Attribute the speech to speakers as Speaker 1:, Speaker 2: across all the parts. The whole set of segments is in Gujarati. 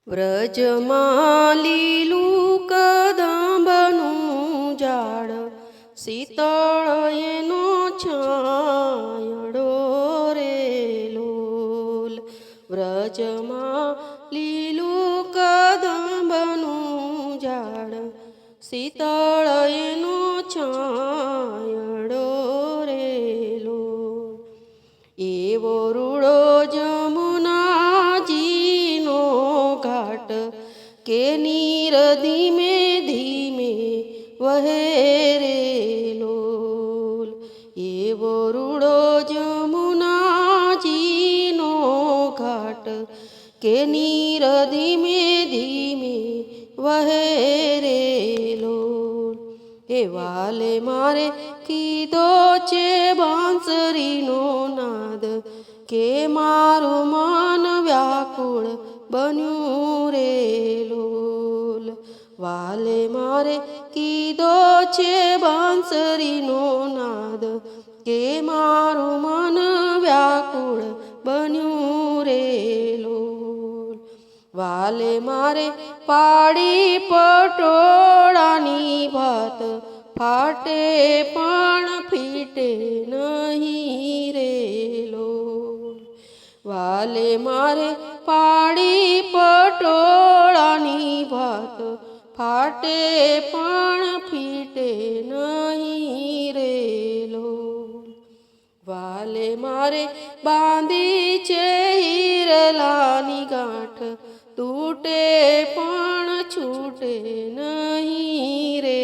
Speaker 1: વ્રજમાં લીલું કદંબનું ઝાડ, શીતળ એનો છાંયડો રે લોલ. વ્રજમાં લીલું કદંબનું ઝાડ, શીતળ એનો છાંયડો રે લોલ. એવો રૂડો જમુનાજીનો ઘાટ, કે નીર ધીમે ધીમે વહે રે લોલ. એવો રૂડો જમુનાજીનો ઘાટ, કે નીર ધીમે ધીમે વહે રે લોલ. એ વાલે મારે કીધો છે બાંસરીનો નાદ, કે મારું મન વ્યાકુળ બન્યું રે લોલ. વાલે મારે કીધો છે બાંસરીનો નાદ, કે મારું મન વ્યાકુળ બન્યું રે લોલ. વાલે મારે પાડી પટોળાની ભાત, ફાટે પણ ફીટે નહીં રે લોલ. વાલે મારે પાડી પટોળાની ભાત, ફાટે પણ ફીટે નહીં રે લોલ. વાલે મારે બાંધી છે હીરલાની ગાંઠ, તૂટે પણ છૂટે નહીં રે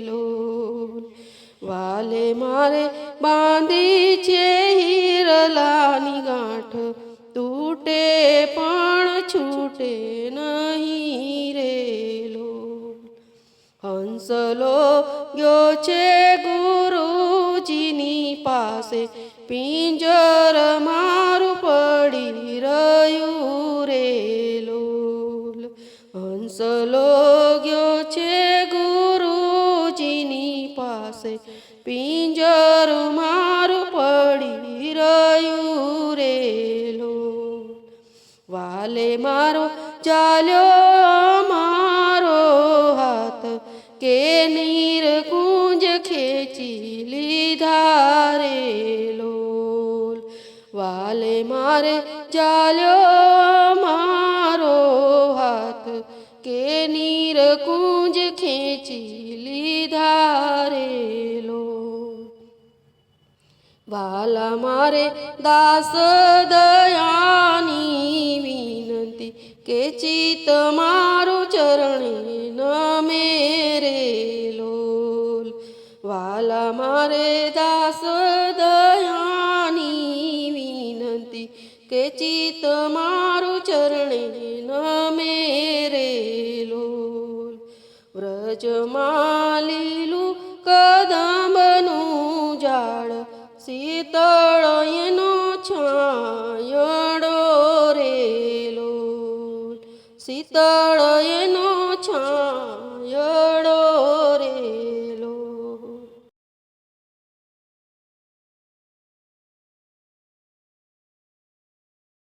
Speaker 1: લોલ. વાલે મારે બાંધી છે હીરલાની ગાંઠ, તૂટે પણ છૂટે નહીં રે લોલ. હંસલો ગયો છે ગુરુજીની પાસે, પિંજર મારું પડી રહ્યું રે લોલ. હંસલો ગયો છે ગુરુજીની પાસે, પિંજર મારું પડી રહ્યું રે લોલ. વાલે મારો ચાલ્યો મારો હાથ, કે નીરકુંજ ખેંચી લીધા રે લોલ. વાલે મારે ચાલ્યો મારો હાથ, કે નીરકુંજ ખેંચી લીધા રે લોલ. વાલા મારે દાસ દયાની વિનંતી, કે ચિત્ત મારું ચરણે નમે રે લોલ. વાલા મારે દાસ દયાની વિનંતી, કે ચિત્ત મારું ચરણે નમે રે લોલ. વ્રજમાં લીલું કદંબનું ઝાડ, શીતળ એનો છાંયડો રે લોલ. શીતળ એનો છાંયડો